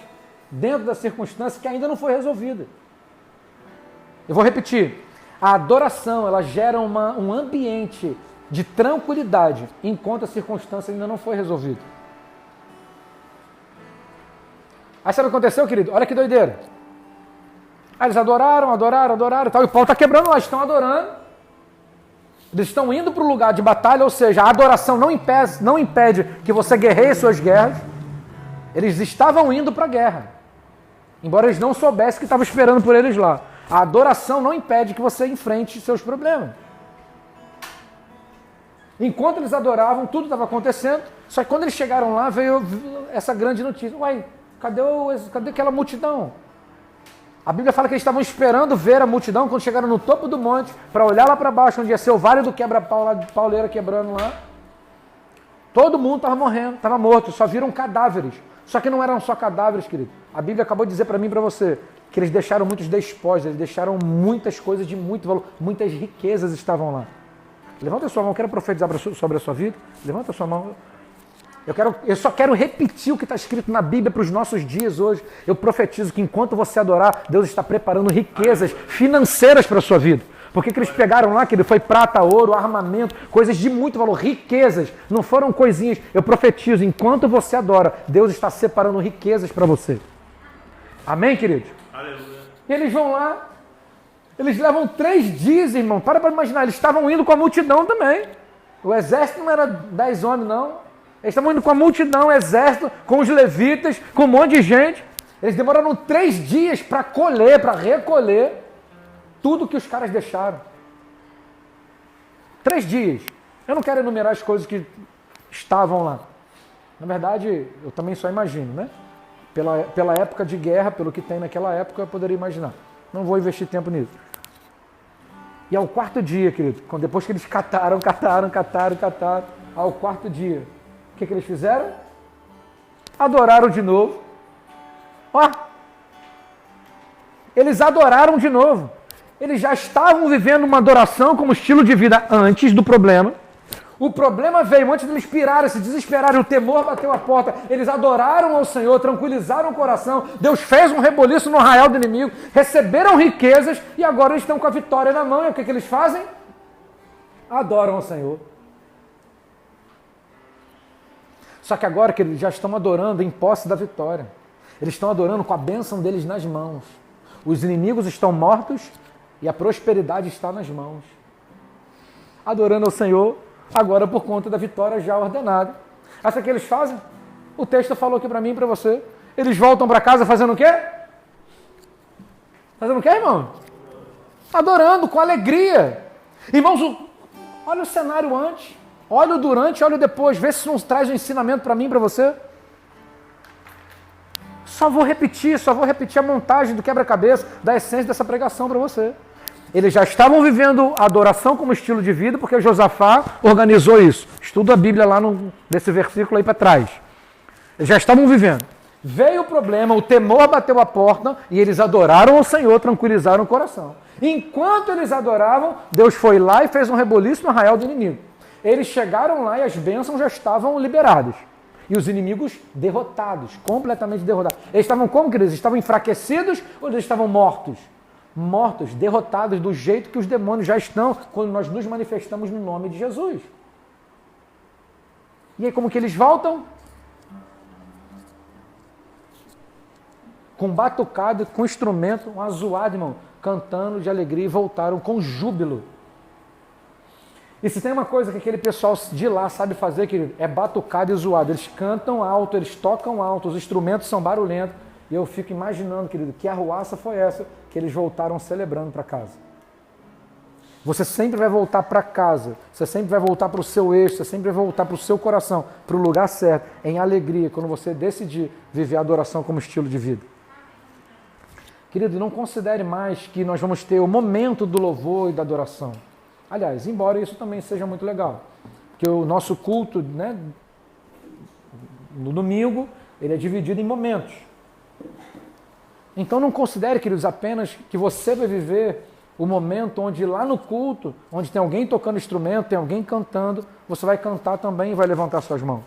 dentro da circunstância que ainda não foi resolvida. Eu vou repetir. A adoração, ela gera um ambiente de tranquilidade enquanto a circunstância ainda não foi resolvida. Aí sabe o que aconteceu, querido? Olha que doideira. Aí eles adoraram e tal. E o pau está quebrando lá, estão adorando. Eles estão indo para o lugar de batalha, ou seja, a adoração não impede que você guerreie suas guerras. Eles estavam indo para a guerra. Embora eles não soubessem que estava esperando por eles lá. A adoração não impede que você enfrente seus problemas. Enquanto eles adoravam, tudo estava acontecendo. Só que quando eles chegaram lá, veio essa grande notícia. Uai, cadê aquela multidão? A Bíblia fala que eles estavam esperando ver a multidão quando chegaram no topo do monte, para olhar lá para baixo, onde ia ser o vale do quebra-pau, lá de pauleira quebrando lá. Todo mundo estava morrendo, estava morto, só viram cadáveres. Só que não eram só cadáveres, querido. A Bíblia acabou de dizer para mim e para você que eles deixaram muitos despojos, eles deixaram muitas coisas de muito valor, muitas riquezas estavam lá. Levanta a sua mão, eu quero profetizar sobre a sua vida. Levanta a sua mão. Eu só quero repetir o que está escrito na Bíblia para os nossos dias hoje. Eu profetizo que enquanto você adorar, Deus está preparando riquezas financeiras para a sua vida. Porque que eles pegaram lá, que foi prata, ouro, armamento, coisas de muito valor, riquezas, não foram coisinhas. Eu profetizo, enquanto você adora, Deus está separando riquezas para você. Amém, queridos? Aleluia. E eles vão lá, eles levam 3 dias, irmão. Para imaginar, eles estavam indo com a multidão também. O exército não era 10 homens, não. Eles estavam indo com a multidão, o exército, com os levitas, com um monte de gente. Eles demoraram 3 dias para colher, para recolher tudo que os caras deixaram. 3 dias. Eu não quero enumerar as coisas que estavam lá. Na verdade, eu também só imagino, né? Pela época de guerra, pelo que tem naquela época, eu poderia imaginar. Não vou investir tempo nisso. E ao 4º dia, querido, depois que eles cataram, ao 4º dia, o que eles fizeram? Adoraram de novo. Ó! Eles adoraram de novo. Eles já estavam vivendo uma adoração como estilo de vida antes do problema. O problema veio antes de eles pirarem, se desesperarem, o temor bateu a porta. Eles adoraram ao Senhor, tranquilizaram o coração. Deus fez um reboliço no arraial do inimigo, receberam riquezas e agora eles estão com a vitória na mão. E o que eles fazem? Adoram ao Senhor. Só que agora que eles já estão adorando em posse da vitória. Eles estão adorando com a bênção deles nas mãos. Os inimigos estão mortos e a prosperidade está nas mãos. Adorando ao Senhor, agora por conta da vitória já ordenada. Sabe o que eles fazem? O texto falou aqui para mim e para você. Eles voltam para casa fazendo o quê? Fazendo o quê, irmão? Adorando, com alegria. Irmãos, olha o cenário antes, olha o durante, olha o depois. Vê se não traz um ensinamento para mim e para você. Só vou repetir a montagem do quebra-cabeça, da essência dessa pregação para você. Eles já estavam vivendo a adoração como estilo de vida, porque Josafá organizou isso. Estuda a Bíblia lá nesse versículo aí para trás. Eles já estavam vivendo. Veio o problema, o temor bateu a porta e eles adoraram ao Senhor, tranquilizaram o coração. Enquanto eles adoravam, Deus foi lá e fez um reboliço no arraial do inimigo. Eles chegaram lá e as bênçãos já estavam liberadas. E os inimigos derrotados, completamente derrotados. Eles estavam como, queridos? Eles estavam enfraquecidos ou eles estavam mortos? Mortos, derrotados, do jeito que os demônios já estão quando nós nos manifestamos no nome de Jesus. E aí como que eles voltam? Com batucado, com instrumento, um azuado, irmão, cantando de alegria e voltaram com júbilo. E se tem uma coisa que aquele pessoal de lá sabe fazer, querido, é batucado e zoado. Eles cantam alto, eles tocam alto, os instrumentos são barulhentos E eu fico imaginando, querido, que arruaça foi essa que eles voltaram celebrando para casa. Você sempre vai voltar para casa, você sempre vai voltar para o seu eixo, você sempre vai voltar para o seu coração, para o lugar certo, em alegria, quando você decidir viver a adoração como estilo de vida. Querido, não considere mais que nós vamos ter o momento do louvor e da adoração. Aliás, embora isso também seja muito legal, porque o nosso culto, né, no domingo, ele é dividido em momentos. Então não considere, queridos, apenas que você vai viver o momento onde lá no culto, onde tem alguém tocando instrumento, tem alguém cantando, você vai cantar também e vai levantar suas mãos.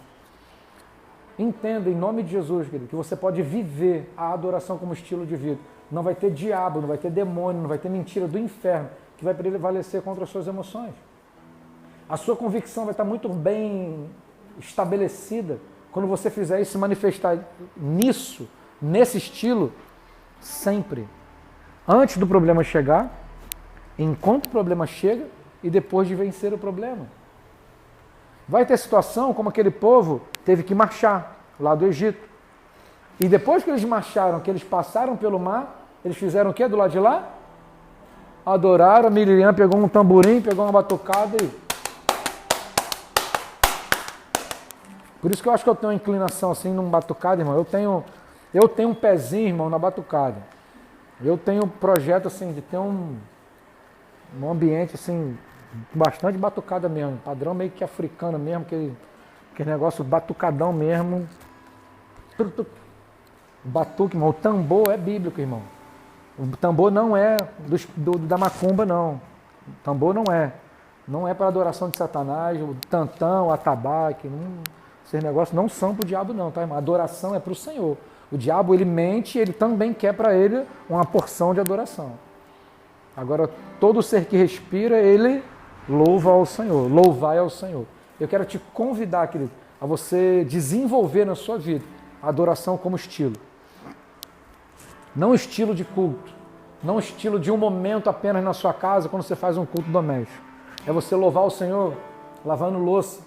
Entenda, em nome de Jesus, querido, que você pode viver a adoração como estilo de vida. Não vai ter diabo, não vai ter demônio, não vai ter mentira do inferno que vai prevalecer contra as suas emoções. A sua convicção vai estar muito bem estabelecida quando você fizer isso, se manifestar nisso, nesse estilo, sempre. Antes do problema chegar, enquanto o problema chega e depois de vencer o problema. Vai ter situação como aquele povo teve que marchar lá do Egito. E depois que eles marcharam, que eles passaram pelo mar, eles fizeram o quê do lado de lá? Adoraram, a Miriam pegou um tamborim, pegou uma batucada e... Por isso que eu acho que eu tenho uma inclinação assim num batucada, irmão. Eu tenho um pezinho, irmão, na batucada. Eu tenho um projeto assim de ter um ambiente assim, bastante batucada mesmo. Padrão meio que africano mesmo, aquele negócio batucadão mesmo. Batuque, irmão. O tambor é bíblico, irmão. O tambor não é da macumba, não. O tambor não é. Não é para adoração de Satanás, o tantão, o atabaque. Esses negócios não são para o diabo, não, tá, irmão? A adoração é para o Senhor. O diabo, ele mente, ele também quer para ele uma porção de adoração. Agora, todo ser que respira, ele louva ao Senhor. Louvai ao Senhor. Eu quero te convidar, querido, a você desenvolver na sua vida a adoração como estilo. Não estilo de culto, não estilo de um momento apenas na sua casa quando você faz um culto doméstico. É você louvar o Senhor lavando louça,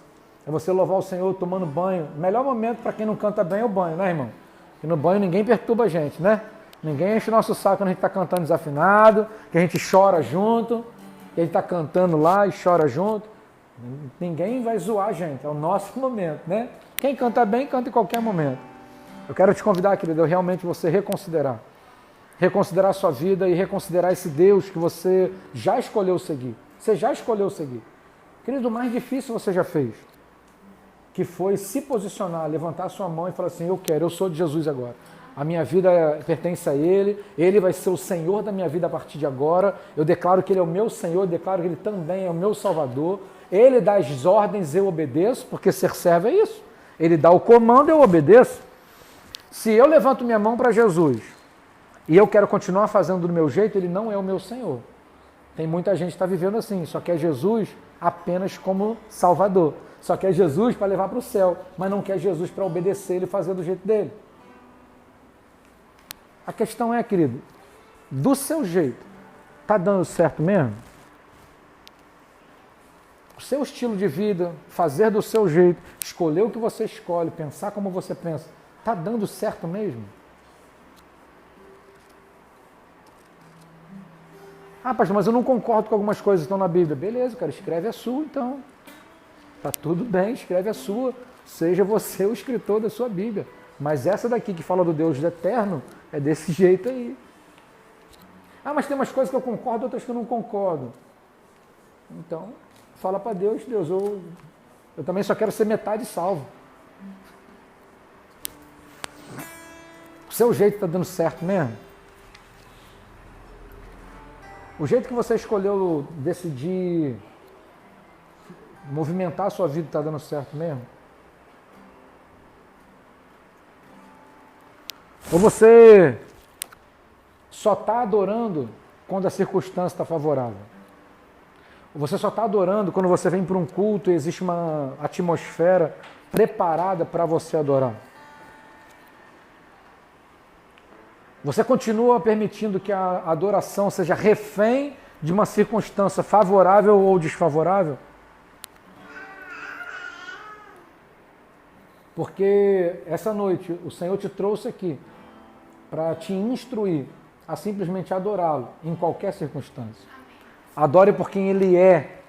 é você louvar o Senhor tomando banho. O melhor momento para quem não canta bem é o banho, né, irmão? Porque no banho ninguém perturba a gente, né? Ninguém enche o nosso saco quando a gente está cantando desafinado, que a gente chora junto, que a gente está cantando lá e chora junto. Ninguém vai zoar a gente, é o nosso momento, né? Quem canta bem, canta em qualquer momento. Eu quero te convidar, querido, a realmente você reconsiderar a sua vida e reconsiderar esse Deus que você já escolheu seguir. Você já escolheu seguir. Querido, o mais difícil você já fez, que foi se posicionar, levantar a sua mão e falar assim, eu sou de Jesus agora. A minha vida pertence a Ele vai ser o Senhor da minha vida a partir de agora. Eu declaro que Ele é o meu Senhor, eu declaro que Ele também é o meu Salvador. Ele dá as ordens, eu obedeço, porque ser servo é isso. Ele dá o comando, eu obedeço. Se eu levanto minha mão para Jesus e eu quero continuar fazendo do meu jeito, Ele não é o meu Senhor. Tem muita gente que está vivendo assim, só quer Jesus apenas como Salvador. Só quer Jesus para levar para o céu, mas não quer Jesus para obedecer Ele e fazer do jeito dele. A questão é, querido, do seu jeito, está dando certo mesmo? O seu estilo de vida, fazer do seu jeito, escolher o que você escolhe, pensar como você pensa, está dando certo mesmo? Ah, pastor, mas eu não concordo com algumas coisas que estão na Bíblia. Beleza, cara, escreve a sua então. Tá tudo bem, escreve a sua. Seja você o escritor da sua Bíblia. Mas essa daqui que fala do Deus eterno é desse jeito aí. Ah, mas tem umas coisas que eu concordo, outras que eu não concordo. Então, fala para Deus, eu também só quero ser metade salvo. O seu jeito está dando certo mesmo? O jeito que você escolheu decidir movimentar a sua vida está dando certo mesmo? Ou você só está adorando quando a circunstância está favorável? Ou você só está adorando quando você vem para um culto e existe uma atmosfera preparada para você adorar? Você continua permitindo que a adoração seja refém de uma circunstância favorável ou desfavorável? Porque essa noite o Senhor te trouxe aqui para te instruir a simplesmente adorá-lo em qualquer circunstância. Adore por quem Ele é.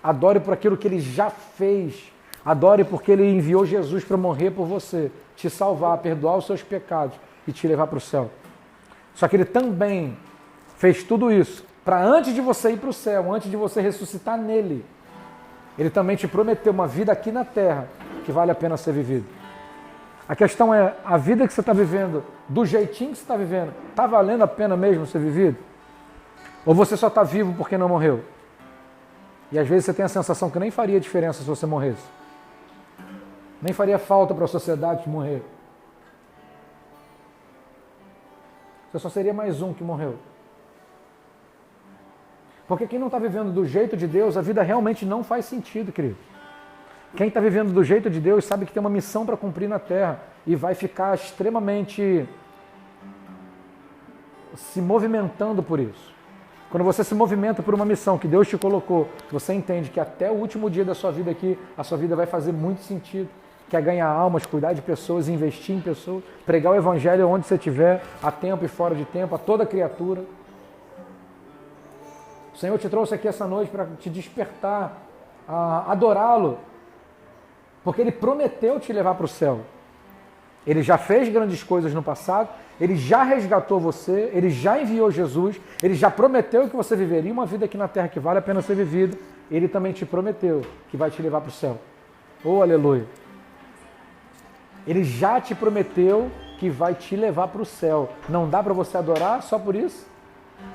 Adore por aquilo que Ele já fez. Adore porque Ele enviou Jesus para morrer por você, te salvar, perdoar os seus pecados e te levar para o céu. Só que Ele também fez tudo isso para antes de você ir para o céu, antes de você ressuscitar nele, Ele também te prometeu uma vida aqui na terra que vale a pena ser vivida. A questão é, a vida que você está vivendo, do jeitinho que você está vivendo, está valendo a pena mesmo ser vivido? Ou você só está vivo porque não morreu? E às vezes você tem a sensação que nem faria diferença se você morresse. Nem faria falta para a sociedade morrer. Você só seria mais um que morreu. Porque quem não está vivendo do jeito de Deus, a vida realmente não faz sentido, querido. Quem está vivendo do jeito de Deus sabe que tem uma missão para cumprir na terra e vai ficar extremamente se movimentando por isso. Quando você se movimenta por uma missão que Deus te colocou, você entende que até o último dia da sua vida aqui, a sua vida vai fazer muito sentido. Quer ganhar almas, cuidar de pessoas, investir em pessoas, pregar o evangelho onde você estiver, a tempo e fora de tempo, a toda criatura. O Senhor te trouxe aqui essa noite para te despertar, a adorá-lo, porque Ele prometeu te levar para o céu. Ele já fez grandes coisas no passado, Ele já resgatou você, Ele já enviou Jesus, Ele já prometeu que você viveria uma vida aqui na terra que vale a pena ser vivida, Ele também te prometeu que vai te levar para o céu. Oh, aleluia! Ele já te prometeu que vai te levar para o céu. Não dá para você adorar só por isso?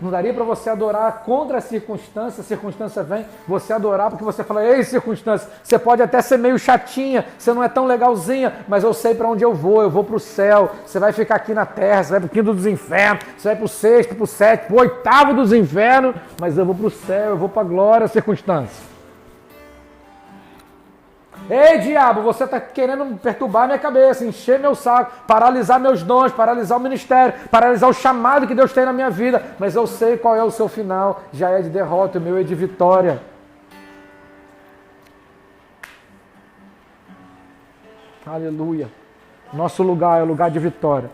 Não daria para você adorar contra a circunstância vem, você adorar porque você fala, ei circunstância, você pode até ser meio chatinha, você não é tão legalzinha, mas eu sei para onde eu vou para o céu, você vai ficar aqui na terra, você vai para o quinto dos infernos, você vai para o sexto, para o sétimo, para o oitavo dos infernos, mas eu vou para o céu, eu vou para a glória, circunstância. Ei, diabo, você está querendo perturbar minha cabeça, encher meu saco, paralisar meus dons, paralisar o ministério, paralisar o chamado que Deus tem na minha vida. Mas eu sei qual é o seu final, já é de derrota, o meu é de vitória. Aleluia. Nosso lugar é o lugar de vitória.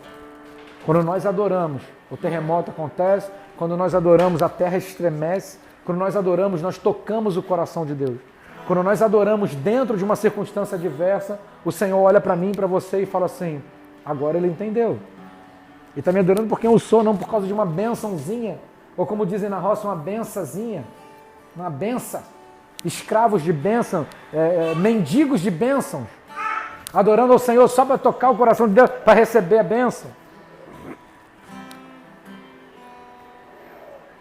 Quando nós adoramos, o terremoto acontece. Quando nós adoramos, a terra estremece. Quando nós adoramos, nós tocamos o coração de Deus. Quando nós adoramos dentro de uma circunstância adversa, o Senhor olha para mim e para você e fala assim, agora Ele entendeu. E está me adorando por quem eu sou, não por causa de uma bençãozinha, ou como dizem na roça, uma bençazinha, uma benção. Escravos de bênção, mendigos de bênçãos, adorando ao Senhor só para tocar o coração de Deus, para receber a bênção.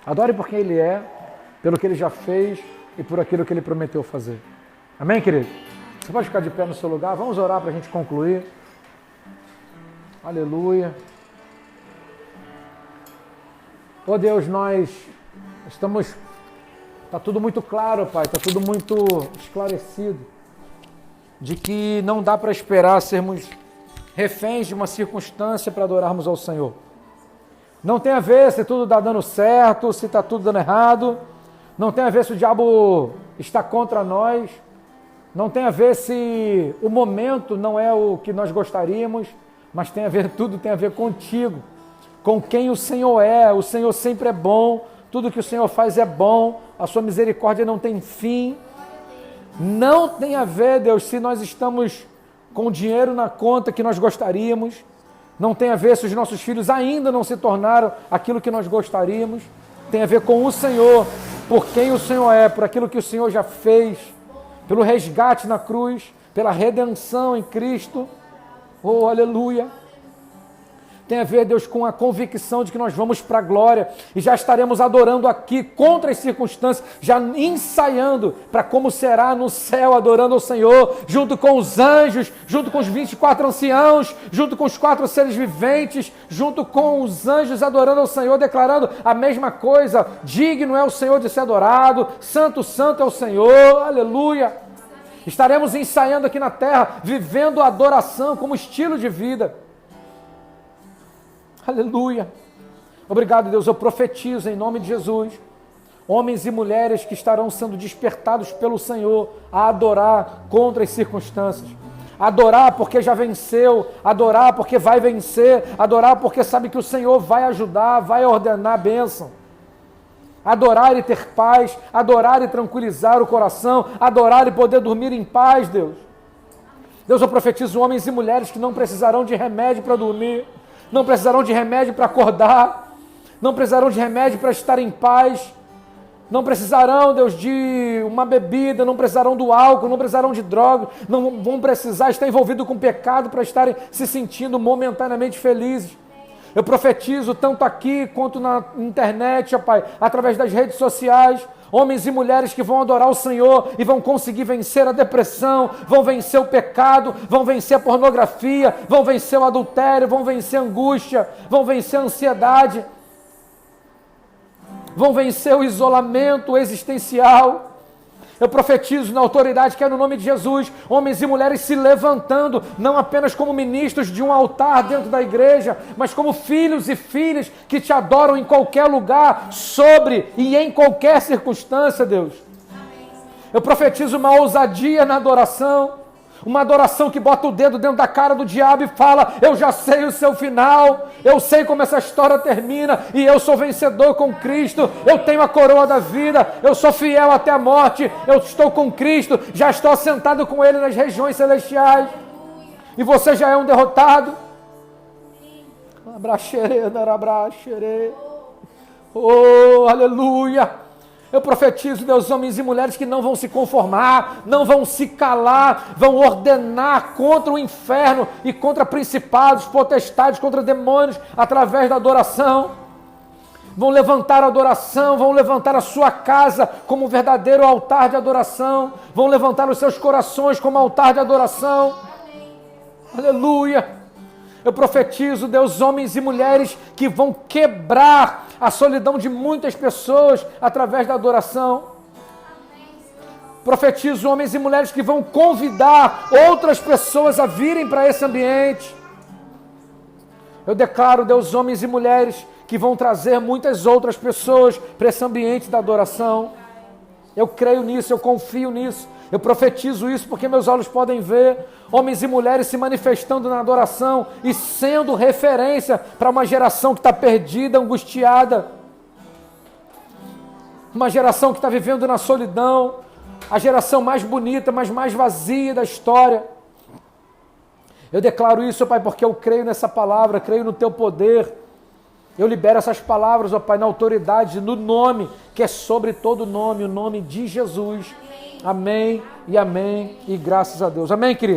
Adore por quem Ele é, pelo que Ele já fez, e por aquilo que Ele prometeu fazer. Amém, querido? Você pode ficar de pé no seu lugar? Vamos orar para a gente concluir. Aleluia. Oh Deus, nós estamos... Está tudo muito claro, Pai, está tudo muito esclarecido. De que não dá para esperar sermos reféns de uma circunstância para adorarmos ao Senhor. Não tem a ver se tudo está dando certo, se está tudo dando errado. Não tem a ver se o diabo está contra nós. Não tem a ver se o momento não é o que nós gostaríamos. Mas tem a ver, tudo tem a ver contigo. Com quem o Senhor é. O Senhor sempre é bom. Tudo que o Senhor faz é bom. A sua misericórdia não tem fim. Não tem a ver, Deus, se nós estamos com dinheiro na conta que nós gostaríamos. Não tem a ver se os nossos filhos ainda não se tornaram aquilo que nós gostaríamos. Tem a ver com o Senhor, por quem o Senhor é, por aquilo que o Senhor já fez, pelo resgate na cruz, pela redenção em Cristo. Oh, aleluia! Tem a ver, Deus, com a convicção de que nós vamos para a glória e já estaremos adorando aqui contra as circunstâncias, já ensaiando para como será no céu, adorando ao Senhor, junto com os anjos, junto com os 24 anciãos, junto com os 4 seres viventes, junto com os anjos adorando ao Senhor, declarando a mesma coisa: digno é o Senhor de ser adorado, santo, santo é o Senhor, aleluia! Estaremos ensaiando aqui na terra, vivendo a adoração como estilo de vida. Aleluia. Obrigado, Deus. Eu profetizo em nome de Jesus. Homens e mulheres que estarão sendo despertados pelo Senhor a adorar contra as circunstâncias. Adorar porque já venceu, adorar porque vai vencer, adorar porque sabe que o Senhor vai ajudar, vai ordenar a bênção. Adorar e ter paz, adorar e tranquilizar o coração, adorar e poder dormir em paz, Deus. Deus, eu profetizo homens e mulheres que não precisarão de remédio para dormir, não precisarão de remédio para acordar, não precisarão de remédio para estar em paz, não precisarão, Deus, de uma bebida, não precisarão do álcool, não precisarão de droga, não vão precisar estar envolvidos com pecado para estarem se sentindo momentaneamente felizes. Eu profetizo tanto aqui quanto na internet, ó Pai, através das redes sociais, homens e mulheres que vão adorar o Senhor e vão conseguir vencer a depressão, vão vencer o pecado, vão vencer a pornografia, vão vencer o adultério, vão vencer a angústia, vão vencer a ansiedade, vão vencer o isolamento existencial. Eu profetizo na autoridade que é no nome de Jesus, homens e mulheres se levantando, não apenas como ministros de um altar dentro da igreja, mas como filhos e filhas que te adoram em qualquer lugar, sobre e em qualquer circunstância, Deus. Eu profetizo uma ousadia na adoração, uma adoração que bota o dedo dentro da cara do diabo e fala: eu já sei o seu final, eu sei como essa história termina e eu sou vencedor com Cristo, eu tenho a coroa da vida, eu sou fiel até a morte, eu estou com Cristo, já estou assentado com Ele nas regiões celestiais. E você já é um derrotado. Oh, aleluia! Eu profetizo, Deus, homens e mulheres que não vão se conformar, não vão se calar, vão ordenar contra o inferno e contra principados, potestades, contra demônios, através da adoração. Vão levantar a adoração, vão levantar a sua casa como um verdadeiro altar de adoração, vão levantar os seus corações como altar de adoração. Aleluia! Eu profetizo, Deus, homens e mulheres que vão quebrar a solidão de muitas pessoas através da adoração. Profetizo homens e mulheres que vão convidar outras pessoas a virem para esse ambiente. Eu declaro, Deus, homens e mulheres que vão trazer muitas outras pessoas para esse ambiente da adoração. Eu creio nisso, eu confio nisso. Eu profetizo isso porque meus olhos podem ver homens e mulheres se manifestando na adoração e sendo referência para uma geração que está perdida, angustiada. Uma geração que está vivendo na solidão, a geração mais bonita, mas mais vazia da história. Eu declaro isso, Pai, porque eu creio nessa palavra, creio no Teu poder. Eu libero essas palavras, ó Pai, na autoridade, no nome que é sobre todo nome, o nome de Jesus. Amém e amém e graças a Deus. Amém, querido?